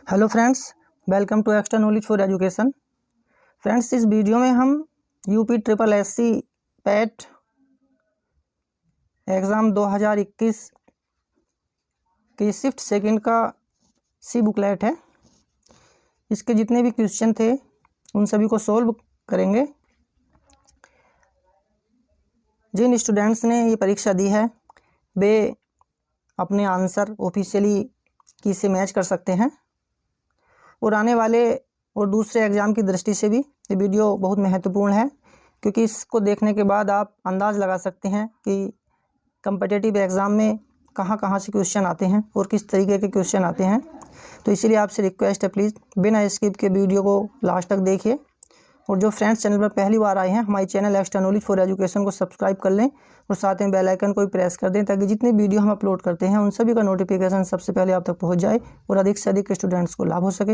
Hello friends, welcome to extra knowledge for education. Friends, इस video में हम UP triple SC PAT exam 2021 की shift second का सी booklet है, इसके जितने भी क्वेश्चन थे उन सभी को सोल्व करेंगे। जिन स्टूडेंट्स ने ये परीक्षा दी है वे अपने आंसर ऑफिशियली की से मैच कर सकते हैं और आने वाले और दूसरे एग्ज़ाम की दृष्टि से भी ये वीडियो बहुत महत्वपूर्ण है, क्योंकि इसको देखने के बाद आप अंदाज़ लगा सकते हैं कि कम्पिटिटिव एग्ज़ाम में कहाँ कहाँ से क्वेश्चन आते हैं और किस तरीके के क्वेश्चन आते हैं। तो इसीलिए आपसे रिक्वेस्ट है, प्लीज़ बिना स्किप के वीडियो को लास्ट तक देखिए। और जो फ्रेंड्स चैनल पर पहली बार आए हैं, हमारे channel extra knowledge for education को सब्सक्राइब कर लें और साथ में बेल आइकन को भी प्रेस कर दें, ताकि जितनी वीडियो हम अपलोड करते हैं उन सभी का नोटिफिकेशन सबसे पहले आप तक पहुंच जाए और अधिक से अधिक स्टूडेंट्स को लाभ हो सके।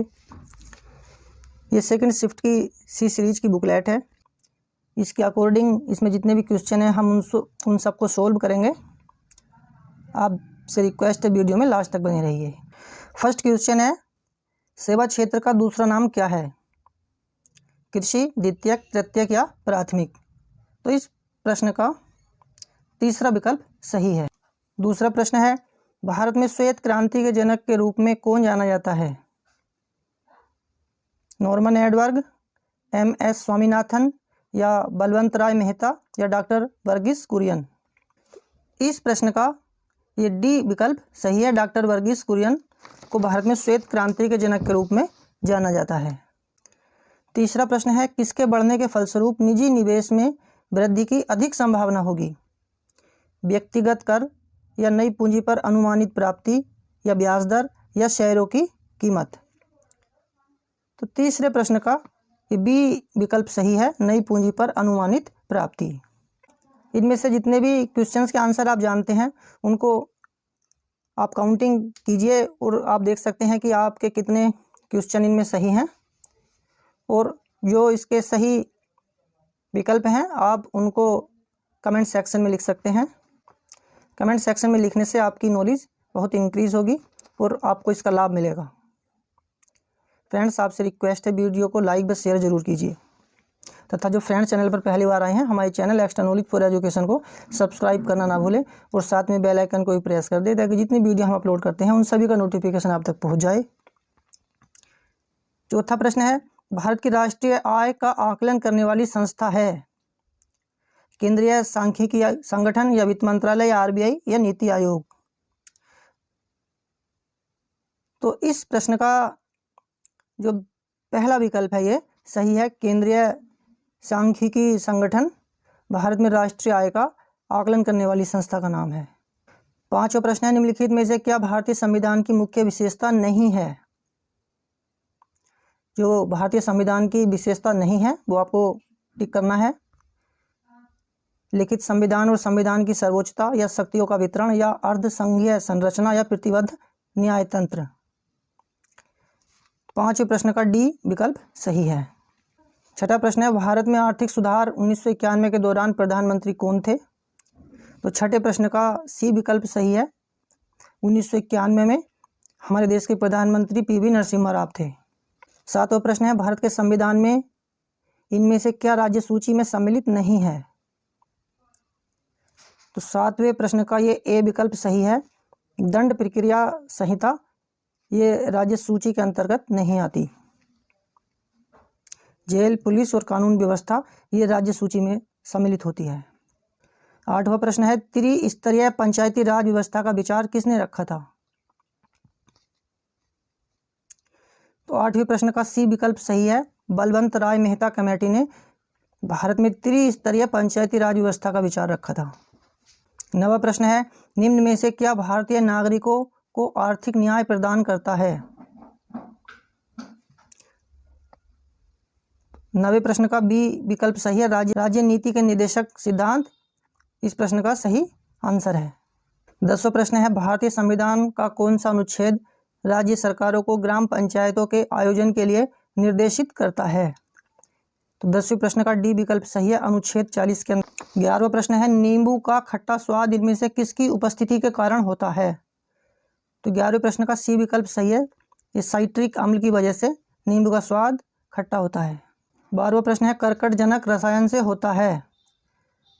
ये सेकंड शिफ्ट की सी सीरीज की बुकलेट है। इसके अकॉर्डिंग इसमें जितने भी क्वेश्चन हैं हम उन सबको सोल्व करेंगे। आपसे रिक्वेस्ट है, वीडियो में लास्ट तक बने रहिए। फर्स्ट क्वेश्चन है, सेवा क्षेत्र का दूसरा नाम क्या है? कृषि, द्वितीयक, तृतीयक या प्राथमिक? तो इस प्रश्न का तीसरा विकल्प सही है। दूसरा प्रश्न है, भारत में श्वेत क्रांति के जनक के रूप में कौन जाना जाता है? नॉर्मन एडवर्ड, MS स्वामीनाथन या बलवंत राय मेहता या डॉक्टर वर्गीस कुरियन? इस प्रश्न का ये डी विकल्प सही है। डॉक्टर वर्गीस कुरियन को भारत में श्वेत क्रांति के जनक के रूप में जाना जाता है। तीसरा प्रश्न है, किसके बढ़ने के फलस्वरूप निजी निवेश में वृद्धि की अधिक संभावना होगी? व्यक्तिगत कर या नई पूंजी पर अनुमानित प्राप्ति या ब्याज दर या शेयरों की कीमत? तो तीसरे प्रश्न का ये बी विकल्प सही है, नई पूंजी पर अनुमानित प्राप्ति। इनमें से जितने भी क्वेश्चंस के आंसर आप जानते हैं उनको आप काउंटिंग कीजिए और आप देख सकते हैं कि आपके कितने क्वेश्चन इनमें सही हैं, और जो इसके सही विकल्प हैं आप उनको कमेंट सेक्शन में लिख सकते हैं। कमेंट सेक्शन में लिखने से आपकी नॉलेज बहुत इंक्रीज़ होगी और आपको इसका लाभ मिलेगा। फ्रेंड्स, आपसे रिक्वेस्ट है, वीडियो को लाइक व शेयर जरूर कीजिए, तथा जो फ्रेंड्स चैनल पर पहली बार आए हैं हमारे channel extra knowledge for education को सब्सक्राइब करना ना भूलें और साथ में बेल आइकन को भी प्रेस कर दें, ताकि जितनी वीडियो हम अपलोड करते हैं उन सभी का नोटिफिकेशन आप तक पहुंच जाए। चौथा प्रश्न है, भारत की राष्ट्रीय आय का आकलन करने वाली संस्था है? केंद्रीय सांख्यिकी संगठन या वित्त मंत्रालय या RBI या नीति आयोग? तो इस प्रश्न का जो पहला विकल्प है ये सही है। केंद्रीय सांख्यिकी संगठन भारत में राष्ट्रीय आय का आकलन करने वाली संस्था का नाम है। पांचवा प्रश्न है, निम्नलिखित में से क्या भारतीय संविधान की मुख्य विशेषता नहीं है? जो भारतीय संविधान की विशेषता नहीं है वो आपको टिक करना है। लिखित संविधान और संविधान की सर्वोच्चता या शक्तियों का वितरण या अर्धसंघीय संरचना या प्रतिबद्ध न्यायतंत्र? पांचवें प्रश्न का डी विकल्प सही है। छठा प्रश्न है, भारत में आर्थिक सुधार 1991 के दौरान प्रधानमंत्री कौन थे? तो छठे प्रश्न का सी विकल्प सही है। 1991 में हमारे देश के प्रधानमंत्री PV नरसिम्हा राव थे। सातवां प्रश्न है, भारत के संविधान में इनमें से क्या राज्य सूची में सम्मिलित नहीं है? तो सातवें प्रश्न का ये ए विकल्प सही है। दंड प्रक्रिया संहिता ये राज्य सूची के अंतर्गत नहीं आती। जेल, पुलिस और कानून व्यवस्था ये राज्य सूची में सम्मिलित होती है। आठवां प्रश्न है, त्रिस्तरीय पंचायती राज व्यवस्था का विचार किसने रखा था? तो आठवें प्रश्न का सी विकल्प सही है। बलवंत राय मेहता कमेटी ने भारत में त्रिस्तरीय पंचायती राज व्यवस्था का विचार रखा था। नवा प्रश्न है, निम्न में से क्या भारतीय नागरिकों को आर्थिक न्याय प्रदान करता है? नवे प्रश्न का बी विकल्प सही है। राज्य नीति के निर्देशक सिद्धांत इस प्रश्न का सही आंसर है। 10वां प्रश्न है, भारतीय संविधान का कौन सा अनुच्छेद राज्य सरकारों को ग्राम पंचायतों के आयोजन के लिए निर्देशित करता है? तो 10वें प्रश्न का डी विकल्प सही है, अनुच्छेद 40 के अंदर। 11वां प्रश्न है, नींबू का खट्टा स्वाद इनमें से किसकी उपस्थिति के कारण होता है? तो 11वें प्रश्न का सी विकल्प सही है। ये साइट्रिक अम्ल की वजह से नींबू का स्वाद खट्टा होता है। 12वां प्रश्न है कर्कटजनक रसायन से होता है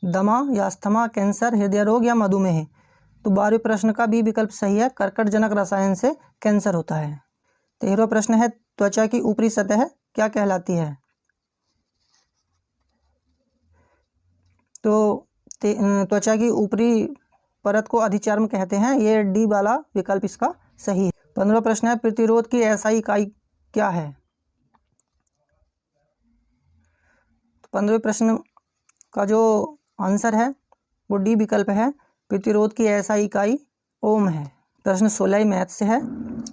दमा या अस्थमा, कैंसर, हृदय रोग या मधुमेह। तो 12वें प्रश्न का बी विकल्प सही है, कर्कटजनक रसायन से कैंसर होता है। 13वां प्रश्न है त्वचा की ऊपरी सतह क्या कहलाती है? तो त्वचा की ऊपरी परत को अधिचर्म कहते हैं, ये डी वाला विकल्प इसका सही है। 15वां प्रश्न है प्रतिरोध की एसआई इकाई क्या है? तो 15वें प्रश्न का जो आंसर है वो डी विकल्प है, प्रतिरोध की एसआई इकाई ओम है। प्रश्न 16 मैथ से है,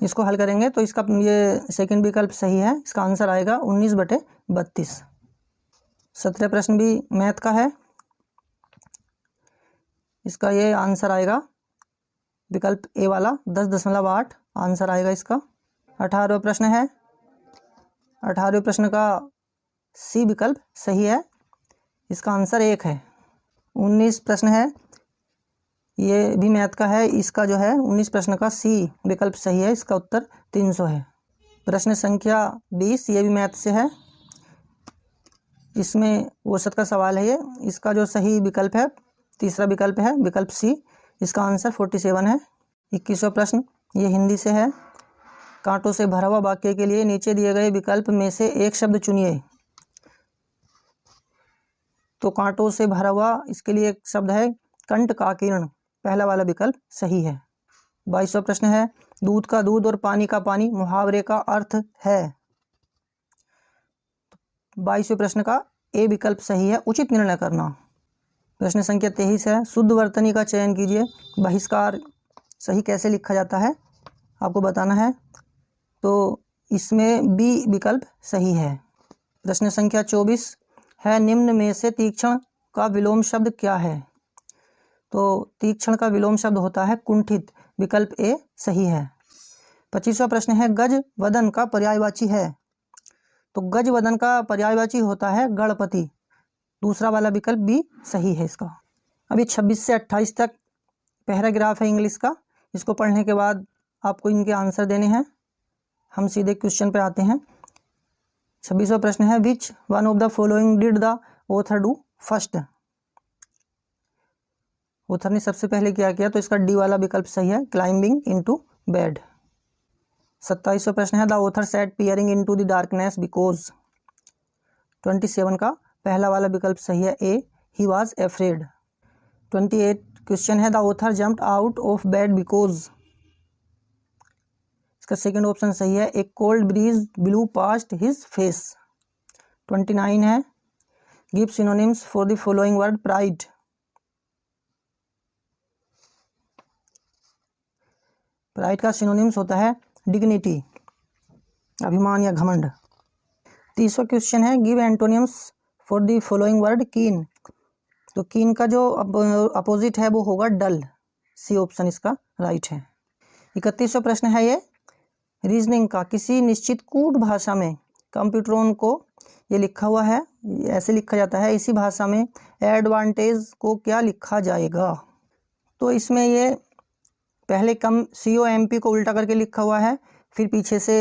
इसको हल करेंगे तो इसका ये सेकंड विकल्प सही है, इसका आंसर आएगा 19/32। 17 प्रश्न भी मैथ का है, इसका ये आंसर आएगा विकल्प ए वाला 10.8 आंसर आएगा इसका। 18वां प्रश्न है, 18वें प्रश्न का सी विकल्प सही है, इसका आंसर 1 है। 19 प्रश्न है, ये भी मैथ का है, इसका जो है 19 प्रश्न का सी विकल्प सही है, इसका उत्तर 300 है। प्रश्न संख्या 20 ये भी मैथ से है, इसमें औसत का सवाल है ये, इसका जो सही विकल्प है तीसरा विकल्प है विकल्प सी, इसका आंसर 47 है। 21वां प्रश्न ये हिंदी से है, कांटों से भरा हुआ वाक्य के लिए नीचे दिए गए विकल्प में से एक शब्द चुनिए। तो कांटों से भरा हुआ इसके लिए एक शब्द है कंटकाकीर्ण, पहला वाला विकल्प सही है। 22वां प्रश्न है दूध का दूध और पानी का पानी मुहावरे का अर्थ है। 22वें प्रश्न का ए विकल्प सही है, उचित निर्णय करना। प्रश्न संख्या 23 है शुद्ध वर्तनी का चयन कीजिए, बहिष्कार सही कैसे लिखा जाता है आपको बताना है, तो इसमें बी विकल्प सही है। प्रश्न संख्या 24 है निम्न में से तीक्ष्ण का विलोम शब्द क्या है? तो तीक्ष्ण का विलोम शब्द होता है कुंठित, विकल्प ए सही है। 25वां प्रश्न है गज वदन का पर्यायवाची है। तो गज वदन का पर्यायवाची होता है गणपति, दूसरा वाला विकल्प बी सही है इसका। अभी 26 से 28 तक पैराग्राफ है इंग्लिश का, इसको पढ़ने के बाद आपको इनके आंसर देने हैं। हम सीधे क्वेश्चन पे आते हैं। 26वां प्रश्न है which one of the following did the author do first. Author ने सबसे पहले क्या किया, तो इसका डी वाला विकल्प सही है, क्लाइंबिंग इनटू बेड। 27वां प्रश्न है the author said peering into the darkness because. 27 का पहला वाला विकल्प सही है, ए ही वाज एफ्रेड। 28 क्वेश्चन है the author jumped out of bed because. इसका सेकंड ऑप्शन सही है, ए cold bridge blue past his face. 29 है give synonyms for the following word pride. Pride का सिनोनिम्स होता है डिग्निटी, अभिमान या घमंड। 30वां क्वेश्चन है give antonyms for the following word कीन। तो कीन का जो अपोजिट है वो होगा डल, सी ऑप्शन इसका राइट है। 31वां प्रश्न है ये रीजनिंग का, किसी निश्चित कूट भाषा में कंप्यूटरों को ये लिखा हुआ है, ऐसे लिखा जाता है, इसी भाषा में एडवांटेज को क्या लिखा जाएगा? तो इसमें ये पहले COMP को उल्टा करके लिखा हुआ है, फिर पीछे से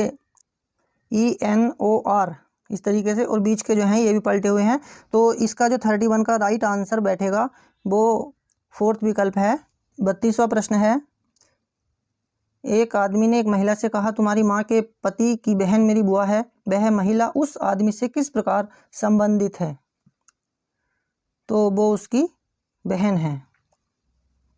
ENOR इस तरीके से, और बीच के जो हैं ये भी पलटे हुए हैं। तो इसका जो 31 का राइट आंसर बैठेगा वो फोर्थ विकल्प है। 32वां प्रश्न है एक आदमी ने एक महिला से कहा तुम्हारी माँ के पति की बहन मेरी बुआ है, वह महिला उस आदमी से किस प्रकार संबंधित है? तो वो उसकी बहन है।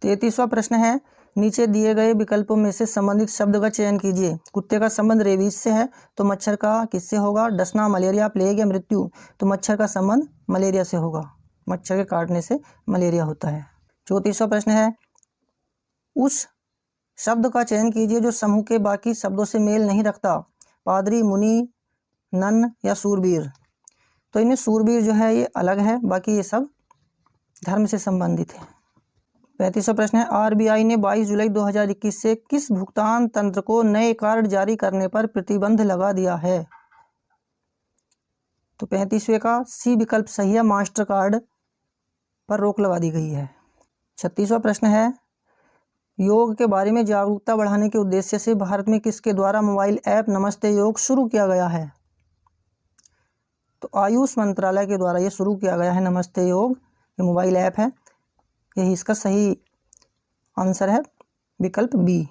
33वां प्रश्न है नीचे दिए गए विकल्पों में से संबंधित शब्द का चयन कीजिए। कुत्ते का संबंध रेबीज से है, तो मच्छर का किससे होगा? डसना, मलेरिया, प्लेग या मृत्यु? तो मच्छर का संबंध मलेरिया से होगा, मच्छर के काटने से मलेरिया होता है। 34वां प्रश्न है उस शब्द का चयन कीजिए जो समूह के बाकी शब्दों से मेल नहीं रखता। पादरी, मुनि, नन या सूरबीर? तो इनमें सूरबीर जो है ये अलग है, बाकी ये सब धर्म से संबंधित है। 35वां प्रश्न है RBI ने 22 जुलाई 2021 से किस भुगतान तंत्र को नए कार्ड जारी करने पर प्रतिबंध लगा दिया है? तो 35वें का सी विकल्प सही है, मास्टर कार्ड पर रोक लगा दी गई है। 36वां प्रश्न है योग के बारे में जागरूकता बढ़ाने के उद्देश्य से भारत में किसके द्वारा मोबाइल ऐप नमस्ते योग शुरू किया गया है? तो आयुष मंत्रालय के द्वारा ये शुरू किया गया है नमस्ते योग, ये मोबाइल ऐप है। यही इसका सही आंसर है विकल्प बी।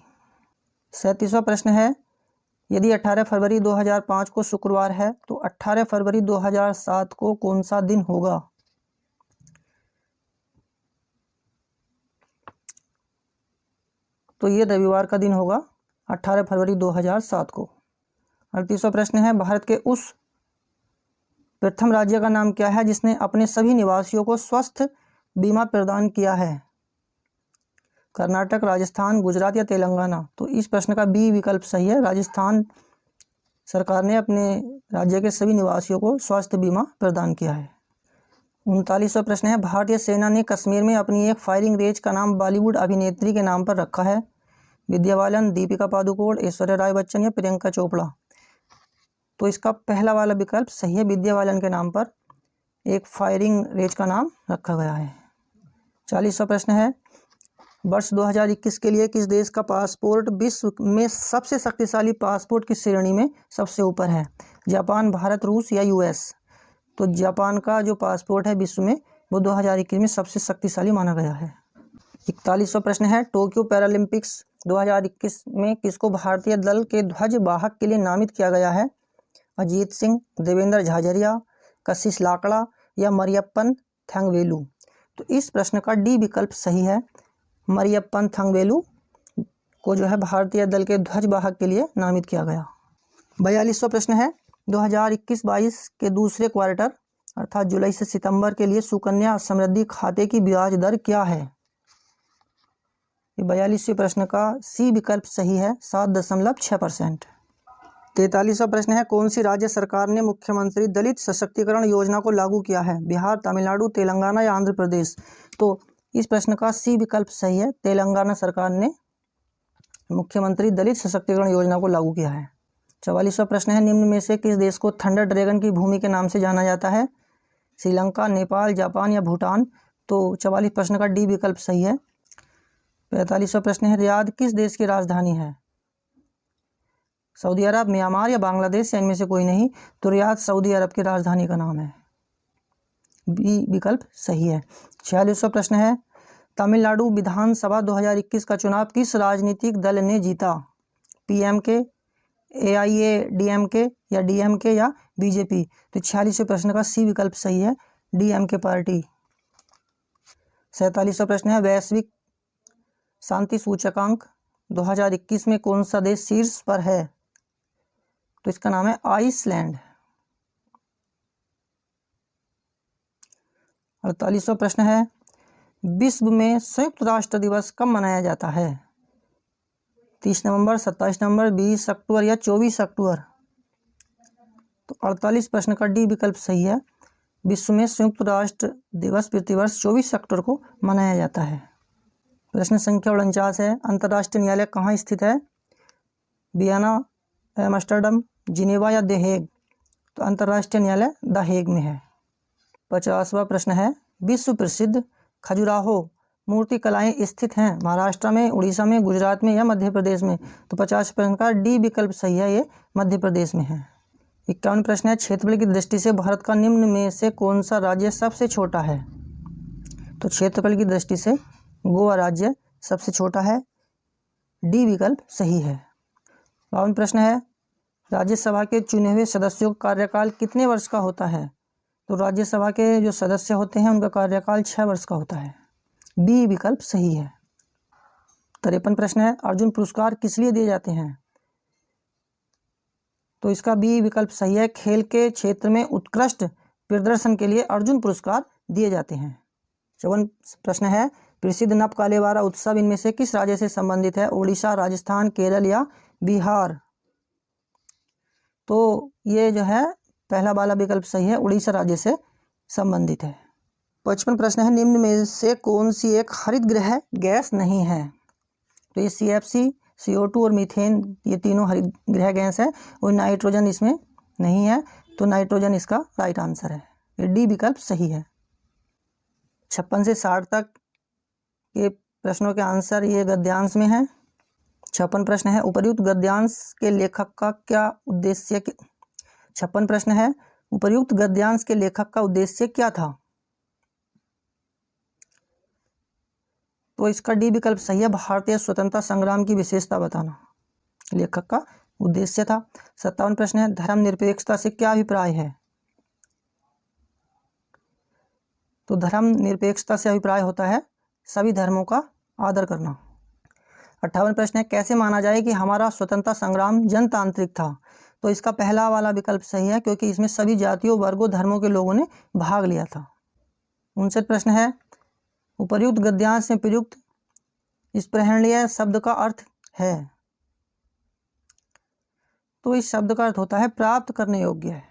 37वां प्रश्न है, यदि 18 फरवरी 2005 को शुक्रवार है तो 18 फरवरी 2007 को कौन सा दिन होगा? तो ये रविवार का दिन होगा 18 फरवरी 2007 को। 38वां प्रश्न है, भारत के उस प्रथम राज्य का नाम क्या है जिसने अपने सभी निवासियों को स्वास्थ्य बीमा प्रदान किया है? कर्नाटक, राजस्थान, गुजरात या तेलंगाना? तो इस प्रश्न का बी विकल्प सही है। राजस्थान सरकार ने अपने राज्य के सभी निवासियों को स्वास्थ्य बीमा प्रदान किया है। 39वां प्रश्न है, भारतीय सेना ने कश्मीर में अपनी एक फायरिंग रेंज का नाम बॉलीवुड अभिनेत्री के नाम पर रखा है? विद्या बालन, दीपिका पादुकोण, ऐश्वर्या राय बच्चन या प्रियंका चोपड़ा? तो इसका पहला वाला विकल्प सही है। विद्या बालन के नाम पर एक फायरिंग रेंज का नाम रखा गया है। 40वां प्रश्न है, वर्ष 2021 के लिए किस देश का पासपोर्ट विश्व में सबसे शक्तिशाली पासपोर्ट की श्रेणी में सबसे ऊपर है? जापान, भारत, रूस या यूएस? तो जापान का जो पासपोर्ट है विश्व में वो 2021 में सबसे शक्तिशाली माना गया है। 41वां प्रश्न है, टोक्यो पैरालंपिक्स 2021 में किसको भारतीय दल के ध्वज वाहक के लिए नामित किया गया है? अजीत सिंह, देवेंद्र झाझरिया, कशिश लाकड़ा या मरियप्पन थंगवेलु? तो इस प्रश्न का डी विकल्प सही है। मरियप्पन थंगवेलु को जो है भारतीय दल के ध्वजवाहक के लिए नामित किया गया। 42वां प्रश्न है, 2021-22 के दूसरे क्वार्टर अर्थात जुलाई से सितंबर के लिए सुकन्या समृद्धि खाते की ब्याज दर क्या है? ये 42वें प्रश्न का सी विकल्प सही है, 7.6%। 43वां प्रश्न है, कौन सी राज्य सरकार ने मुख्यमंत्री दलित सशक्तिकरण योजना को लागू किया है? बिहार, तमिलनाडु, तेलंगाना या आंध्र प्रदेश? तो इस प्रश्न का सी विकल्प सही है, तेलंगाना सरकार ने मुख्यमंत्री दलित सशक्तिकरण योजना को लागू किया है। 44वां प्रश्न है, निम्न में से किस देश को थंडर ड्रैगन की भूमि के नाम से जाना जाता है? श्रीलंका, नेपाल, जापान या भूटान? तो 44 प्रश्न का डी विकल्प सही है। 45वां प्रश्न है, रियाद किस देश की राजधानी है? सऊदी अरब, म्यांमार या बांग्लादेश या इनमें से कोई नहीं? तो रियाद सऊदी अरब की राजधानी का नाम है, बी विकल्प सही है। 46वां प्रश्न है, तमिलनाडु विधानसभा 2021 का चुनाव किस राजनीतिक दल ने जीता? पीएमके, एआईएडीएमके या डीएमके या बीजेपी? तो 46वें प्रश्न का सी विकल्प सही है, डीएमके पार्टी। 47वां प्रश्न है, वैश्विक शांति सूचकांक 2021 में कौन सा देश शीर्ष पर है? तो इसका नाम है आइसलैंड। 48वां प्रश्न है, विश्व में संयुक्त राष्ट्र दिवस कब मनाया जाता है? 30 नवंबर, 27 नवंबर, 20 अक्टूबर या 24 अक्टूबर? तो 48 प्रश्न का डी विकल्प सही है, विश्व में संयुक्त राष्ट्र दिवस प्रतिवर्ष 24 अक्टूबर को मनाया जाता है। प्रश्न संख्या 49 है, अंतर्राष्ट्रीय न्यायालय कहाँ स्थित है? वियना, एम्स्टर्डम, जिनेवा या द हेग? तो अंतर्राष्ट्रीय न्यायालय द हेग में है। 50वां प्रश्न है, विश्व प्रसिद्ध खजुराहो मूर्ति कलाएं स्थित हैं महाराष्ट्र में, उड़ीसा में, गुजरात में या मध्य प्रदेश में? तो 50 प्रश्न का डी विकल्प सही है, ये मध्य प्रदेश में है। 51 प्रश्न है, क्षेत्रफल की दृष्टि से भारत का निम्न में से कौन सा राज्य सबसे छोटा है? तो क्षेत्रफल की दृष्टि से गोवा राज्य सबसे छोटा है, डी विकल्प सही है। 52 प्रश्न है, राज्यसभा के चुने हुए सदस्यों का कार्यकाल कितने वर्ष का होता है? तो राज्यसभा के जो सदस्य होते हैं उनका कार्यकाल 6 वर्ष का होता है, बी विकल्प सही है। 53 प्रश्न है, अर्जुन पुरस्कार किस लिए दिए जाते हैं? तो इसका बी विकल्प सही है, खेल के क्षेत्र में उत्कृष्ट प्रदर्शन के लिए अर्जुन पुरस्कार दिए जाते हैं। 54 प्रश्न है, प्रसिद्ध नप कालेवारा उत्सव इनमें से किस राज्य से संबंधित है? उड़ीसा, राजस्थान, केरल या बिहार? तो ये जो है पहला वाला विकल्प सही है, उड़ीसा राज्य से संबंधित है। 55 प्रश्न है, निम्न में से कौन सी एक हरित गृह गैस नहीं है? तो ये CFC, CO2 और मीथेन, ये तीनों हरित गृह गैस है, और नाइट्रोजन इसमें नहीं है, तो नाइट्रोजन इसका राइट आंसर है, ये डी विकल्प सही है। 56 से 60 तक के प्रश्नों के आंसर ये गद्यांश में है। 56 प्रश्न है, उपर्युक्त गद्यांश के लेखक का क्या उद्देश्य 56 प्रश्न है, उपर्युक्त गद्यांश के लेखक का उद्देश्य क्या था? तो इसका डी विकल्प सही है, भारतीय स्वतंत्रता संग्राम की विशेषता बताना लेखक का उद्देश्य था। 57 प्रश्न है, धर्मनिरपेक्षता से क्या अभिप्राय है? तो धर्मनिरपेक्षता से अभिप्राय होता है सभी धर्मों का आदर करना। 58 प्रश्न है, कैसे माना जाए कि हमारा स्वतंत्रता संग्राम जनतांत्रिक था? तो इसका पहला वाला विकल्प सही है, क्योंकि इसमें सभी जातियों, वर्गों, धर्मों के लोगों ने भाग लिया था। 59 प्रश्न है, उपर्युक्त गद्यांश में प्रयुक्त स्पृहणीय शब्द का अर्थ है? तो इस शब्द का अर्थ होता है प्राप्त करने योग्य है।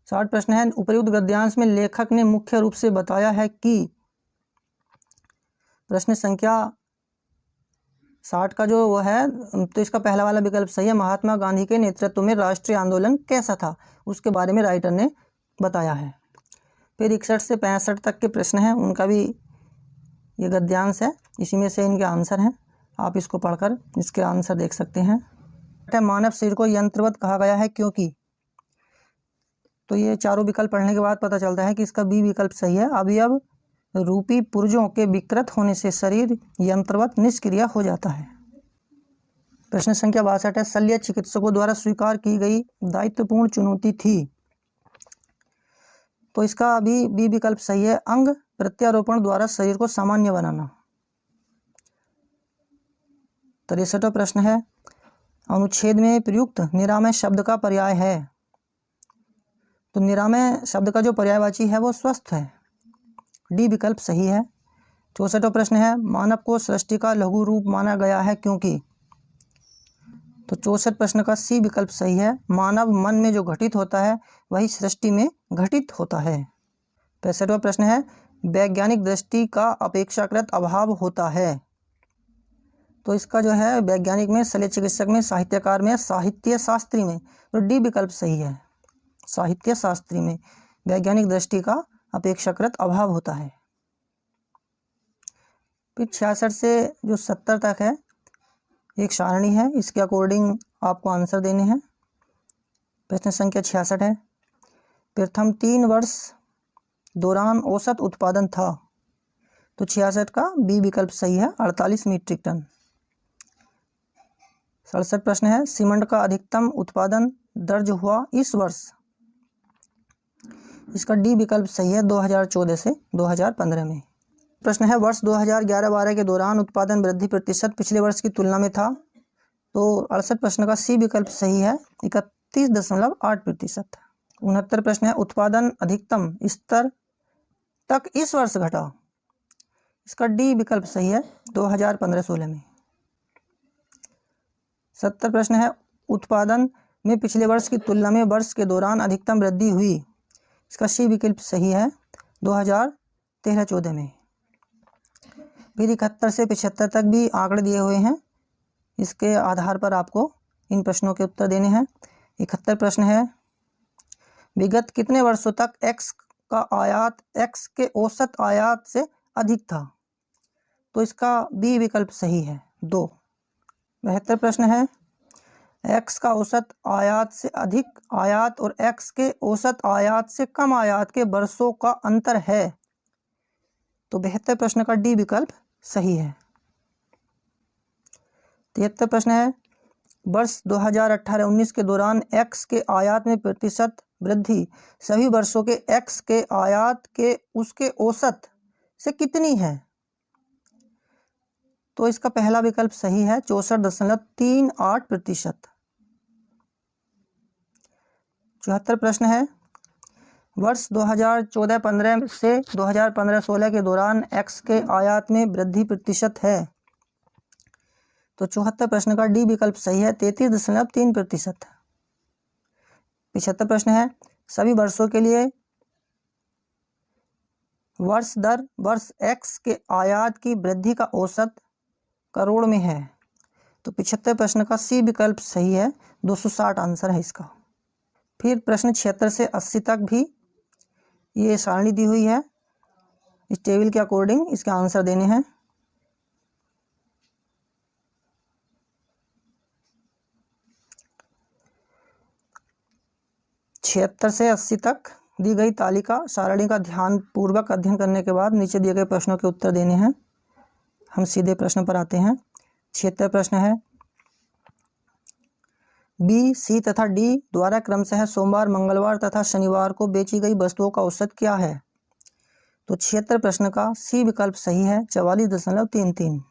60 प्रश्न है, उपर्युक्त गद्यांश में लेखक ने मुख्य रूप से बताया है कि प्रश्न संख्या 60 का जो वो है, तो इसका पहला वाला विकल्प सही है, महात्मा गांधी के नेतृत्व में राष्ट्रीय आंदोलन कैसा था उसके बारे में राइटर ने बताया है। फिर 61 से 65 तक के प्रश्न हैं, उनका भी ये गद्यांश है, इसी में से इनके आंसर हैं। आप इसको पढ़कर इसके आंसर देख सकते हैं। मानव शरीर को यंत्रवत कहा गया है क्योंकि? तो ये चारों विकल्प पढ़ने के बाद पता चलता है कि इसका बी विकल्प सही है, अवयव रूपी पुर्जों के विकृत होने से शरीर यंत्रवत निष्क्रिय हो जाता है। प्रश्न संख्या 62 है, शल्य चिकित्सकों द्वारा स्वीकार की गई दायित्वपूर्ण चुनौती थी? तो इसका भी बी विकल्प सही है, अंग प्रत्यारोपण द्वारा शरीर को सामान्य बनाना। 63वां प्रश्न है, अनुच्छेद में प्रयुक्त निरामय शब्द का पर्याय है? तो निरामय शब्द का जो पर्यायवाची है वो स्वस्थ है, डी विकल्प सही है। 64वां प्रश्न है, मानव को सृष्टि का लघु रूप माना गया है क्योंकि? तो 64 प्रश्न का सी विकल्प सही है, मानव मन में जो घटित होता है वही सृष्टि में घटित होता है। 65वां प्रश्न है, वैज्ञानिक दृष्टि का अपेक्षाकृत अभाव होता है? तो इसका जो है वैज्ञानिक में, शल्य चिकित्सक में, साहित्यकार में, साहित्य शास्त्री में, तो डी विकल्प सही है, साहित्य शास्त्री में वैज्ञानिक दृष्टि का अपेक्षाकृत अभाव होता है। फिर 66 से जो 70 तक है एक सारणी है, इसके अकॉर्डिंग आपको आंसर देने हैं। प्रश्न संख्या 66 है, प्रथम 3 वर्ष दौरान औसत उत्पादन था? तो 66 का बी विकल्प सही है, 48 मीट्रिक टन। 67 प्रश्न है, सीमेंट का अधिकतम उत्पादन दर्ज हुआ इस वर्ष? इसका डी विकल्प सही है, 2014 से 2015 में। प्रश्न है, वर्ष 2011-12 के दौरान उत्पादन वृद्धि प्रतिशत पिछले वर्ष की तुलना में था? तो 68 प्रश्न का सी विकल्प सही है, 31.8%। 69 प्रश्न है, उत्पादन अधिकतम स्तर तक इस वर्ष घटा? इसका डी विकल्प सही है, 2015-16 में। 70 प्रश्न है, उत्पादन में पिछले वर्ष की तुलना में वर्ष के दौरान अधिकतम वृद्धि हुई? इसका सी विकल्प सही है, 2013-14 में। फिर 71 से 75 तक भी आंकड़े दिए हुए हैं, इसके आधार पर आपको इन प्रश्नों के उत्तर देने हैं। 71 प्रश्न है, विगत कितने वर्षों तक एक्स का आयात एक्स के औसत आयात से अधिक था? तो इसका बी विकल्प सही है, 2। 72 प्रश्न है, एक्स का औसत आयात से अधिक आयात और एक्स के औसत आयात से कम आयात के वर्षों का अंतर है? तो 72 प्रश्न का डी विकल्प सही है। 73 प्रश्न है, वर्ष 2018-19 के दौरान एक्स के आयात में प्रतिशत वृद्धि सभी वर्षों के एक्स के आयात के उसके औसत से कितनी है? तो इसका पहला विकल्प सही है, 64.38%। 74 प्रश्न है, वर्ष 2014-15 से 2015-16 के दौरान एक्स के आयात में वृद्धि प्रतिशत है? तो 74 प्रश्न का डी विकल्प सही है, 33.3%। 75 प्रश्न है, सभी वर्षों के लिए वर्ष दर वर्ष एक्स के आयात की वृद्धि का औसत करोड़ में है? तो 75 प्रश्न का सी विकल्प सही है, 260 आंसर है इसका। फिर प्रश्न 76 से 80 तक भी ये सारणी दी हुई है, इस टेबल के अकॉर्डिंग इसके आंसर देने हैं। 76 से 80 तक दी गई तालिका सारणी का ध्यानपूर्वक अध्ययन करने के बाद नीचे दिए गए प्रश्नों के उत्तर देने हैं। हम सीधे प्रश्न पर आते हैं। 76 प्रश्न है, बी, सी तथा डी द्वारा क्रमशः सोमवार, मंगलवार तथा शनिवार को बेची गई वस्तुओं का औसत क्या है? तो 76 प्रश्न का सी विकल्प सही है, 44.33।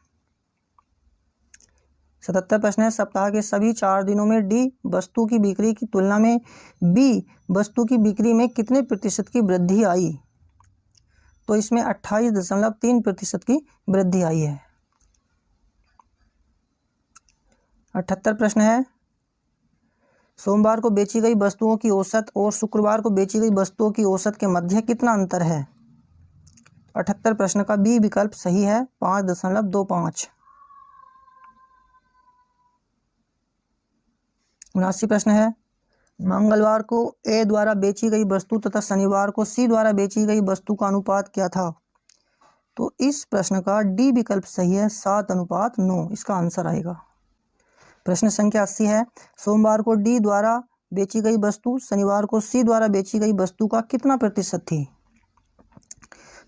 77 प्रश्न है, सप्ताह के सभी 4 दिनों में डी वस्तु की बिक्री की तुलना में बी वस्तु की बिक्री में कितने प्रतिशत की वृद्धि आई? तो इसमें 28.3% की वृद्धि आई है। 78 प्रश्न है, सोमवार को बेची गई वस्तुओं की औसत और शुक्रवार को बेची गई वस्तुओं की औसत के मध्य कितना अंतर है? 78 प्रश्न का बी विकल्प सही है, 5.25। 79 प्रश्न है, मंगलवार को ए द्वारा बेची गई वस्तु तथा शनिवार को सी द्वारा बेची गई वस्तु का अनुपात क्या था? तो इस प्रश्न का डी विकल्प सही है, 7:9 इसका आंसर आएगा। प्रश्न संख्या 80 है, सोमवार को डी द्वारा बेची गई वस्तु शनिवार को सी द्वारा बेची गई वस्तु का कितना प्रतिशत थी?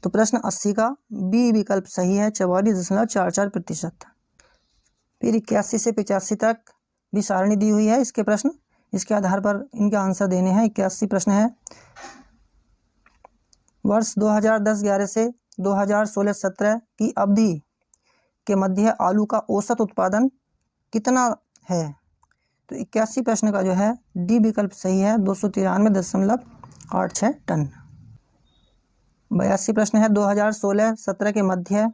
तो प्रश्न 80 का बी विकल्प सही है, 44.44%। फिर 81 से 85 तक भी सारणी दी हुई है इसके प्रश्न, इसके आधार पर इनके आंसर देने हैं। 81 प्रश्न है, वर्ष 2010-11 से 2016-17 की अवधि के मध्य आलू का औसत उत्पादन कितना है? तो 81 प्रश्न का जो है डी विकल्प सही है, 293.86 टन। 82 प्रश्न है, 2016-17 के मध्य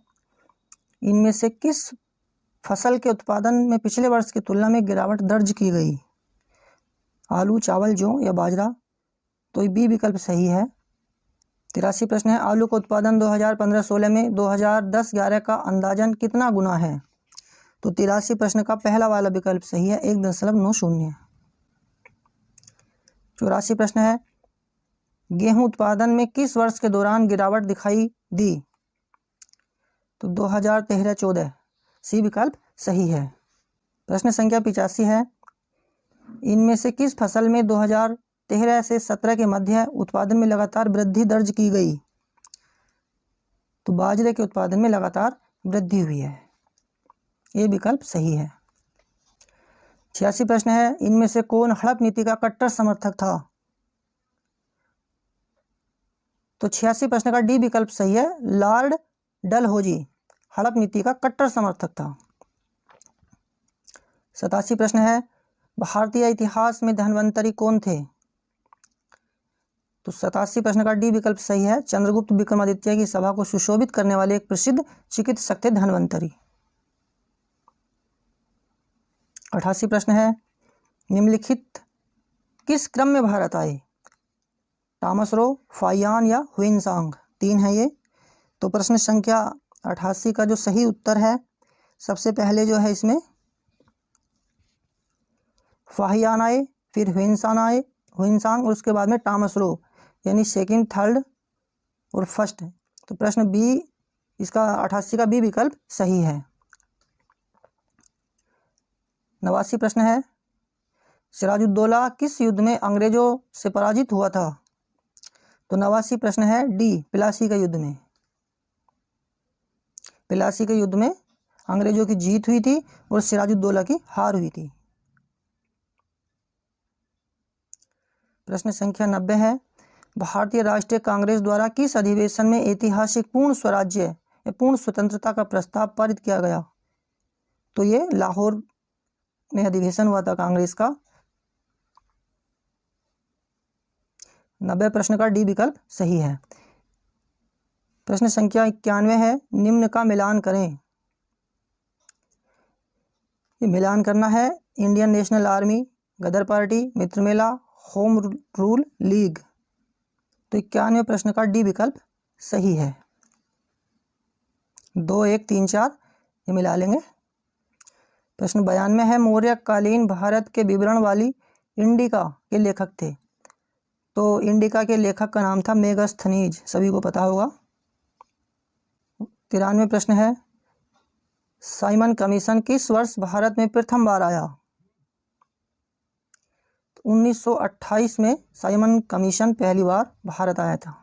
इनमें से किस फसल के उत्पादन में पिछले वर्ष की तुलना में गिरावट दर्ज की गई? आलू, चावल, जौ या बाजरा? तो बी विकल्प सही है। 83 प्रश्न है, आलू का उत्पादन 2015-16 में 2010-11 का अंदाजन कितना गुना है? तो 83 प्रश्न का पहला वाला विकल्प सही है, 1.90। 84 प्रश्न है, गेहूं उत्पादन में किस वर्ष के दौरान गिरावट दिखाई दी? तो 2013-14 सी विकल्प सही है। प्रश्न संख्या 85 है, इनमें से किस फसल में 2013 से 17 के मध्य उत्पादन में लगातार वृद्धि दर्ज की गई? तो बाजरे के उत्पादन में लगातार वृद्धि हुई है, ये विकल्प सही है। 86 प्रश्न है, इनमें से कौन हड़प नीति का कट्टर समर्थक था? तो 86 प्रश्न का डी विकल्प सही है, लॉर्ड डलहौजी हड़प नीति का कट्टर समर्थक था। 87 प्रश्न है, भारतीय इतिहास में धन्वंतरी कौन थे? तो 87 प्रश्न का डी विकल्प सही है, चंद्रगुप्त विक्रमादित्य की सभा को सुशोभित करने वाले एक प्रसिद्ध चिकित्सक थे धन्वंतरी। 88 प्रश्न है, निम्नलिखित किस क्रम में भारत आए? टॉमस रो, फाहियान या हुइनसांग? 3 है ये। तो प्रश्न संख्या 88 का जो सही उत्तर है, सबसे पहले जो है इसमें फाहियान आए, फिर हुइनसांग और उसके बाद में टॉमस रो, यानी सेकंड, थर्ड और फर्स्ट। तो प्रश्न बी, इसका 88 का बी विकल्प सही है। 89 प्रश्न है, सिराजुद्दौला किस युद्ध में अंग्रेजों से पराजित हुआ था? तो 89 प्रश्न है डी, प्लासी के युद्ध में। प्लासी के युद्ध में अंग्रेजों की जीत हुई थी और सिराजुद्दौला की हार हुई थी। प्रश्न संख्या 90 है, भारतीय राष्ट्रीय कांग्रेस द्वारा किस अधिवेशन में ऐतिहासिक पूर्ण स्वराज्य या पूर्ण स्वतंत्रता का प्रस्ताव पारित किया गया? तो ये लाहौर में अधिवेशन हुआ था कांग्रेस का। 90 प्रश्न का डी विकल्प सही है। प्रश्न संख्या 91 है, निम्न का मिलान करें। ये मिलान करना है इंडियन नेशनल आर्मी, गदर पार्टी, मित्र मेला, होम रूल लीग। तो 91 प्रश्न का डी विकल्प सही है। 2, 1, 3, 4 ये मिला लेंगे। प्रश्न 92 है, मौर्य कालीन भारत के विवरण वाली इंडिका के लेखक थे। तो इंडिका के लेखक का नाम था मेगास्थनीज, सभी को पता होगा। 93 प्रश्न है, साइमन कमीशन किस वर्ष भारत में प्रथम बार आया? 1928 में साइमन कमीशन पहली बार भारत आया था।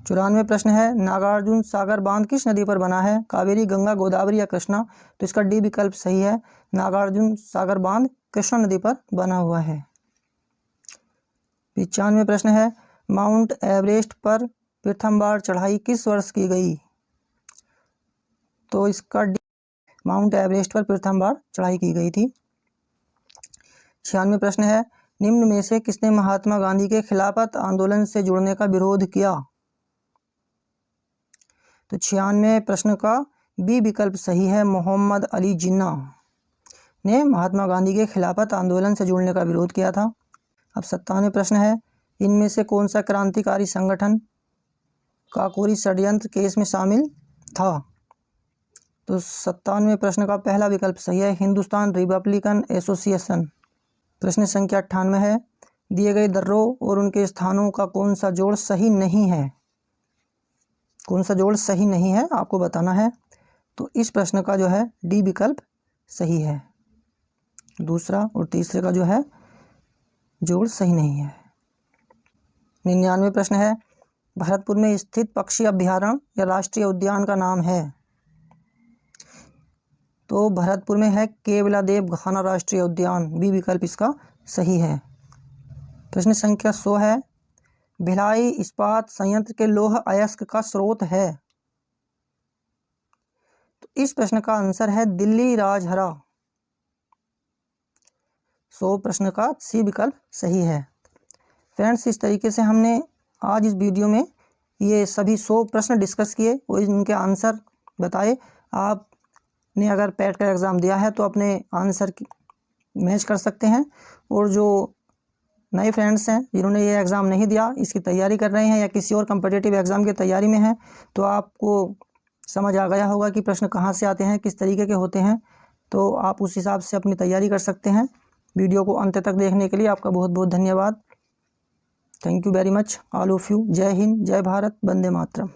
94 प्रश्न है, नागार्जुन सागर बांध किस नदी पर बना है? कावेरी, गंगा, गोदावरी या कृष्णा? तो इसका डी विकल्प सही है, नागार्जुन सागर बांध कृष्णा नदी पर बना हुआ है। 95 प्रश्न है, माउंट एवरेस्ट पर प्रथम बार चढ़ाई किस वर्ष की गई? तो इसका डी, माउंट एवरेस्ट पर प्रथम बार चढ़ाई की गई थी। 96 प्रश्न है, निम्न में से किसने महात्मा गांधी के खिलाफत आंदोलन से जुड़ने का विरोध किया? तो 96 प्रश्न का बी विकल्प सही है, मोहम्मद अली जिन्ना ने महात्मा गांधी के खिलाफत आंदोलन से जुड़ने का विरोध किया था। अब 97 प्रश्न है, इनमें से कौन सा क्रांतिकारी संगठन काकोरी षड्यंत्र केस में शामिल था? तो 97 प्रश्न का पहला विकल्प सही है, हिंदुस्तान रिपब्लिकन एसोसिएशन। प्रश्न संख्या 98 है, दिए गए दर्रों और उनके स्थानों का कौन सा जोड़ सही नहीं है? कौन सा जोड़ सही नहीं है आपको बताना है। तो इस प्रश्न का जो है डी विकल्प सही है, दूसरा और तीसरे का जो है जोड़ सही नहीं है। 99 प्रश्न है, भरतपुर में स्थित पक्षी अभ्यारण्य या राष्ट्रीय उद्यान का नाम है? तो भरतपुर में है केवलादेव घाना राष्ट्रीय उद्यान, बी विकल्प इसका सही है। प्रश्न संख्या 100 है, भिलाई इस्पात संयंत्र के लौह अयस्क का स्रोत है? तो इस प्रश्न का आंसर है दिल्ली राजहरा। 100 प्रश्न का सी विकल्प सही है। फ्रेंड्स, इस तरीके से हमने आज इस वीडियो में ये सभी 100 प्रश्न डिस्कस किए और इनके आंसर बताए। आपने अगर पैट का एग्ज़ाम दिया है तो अपने आंसर मैच कर सकते हैं, और जो नए फ्रेंड्स हैं जिन्होंने ये एग्ज़ाम नहीं दिया, इसकी तैयारी कर रहे हैं या किसी और कम्पिटिटिव एग्ज़ाम की तैयारी में हैं, तो आपको समझ आ गया होगा कि प्रश्न कहाँ से आते हैं, किस तरीके के होते हैं, तो आप उस हिसाब से अपनी तैयारी कर सकते हैं। वीडियो को अंत तक देखने के लिए आपका बहुत बहुत धन्यवाद। Thank you very much all of you. जय हिंद, जय भारत, वंदे मातरम।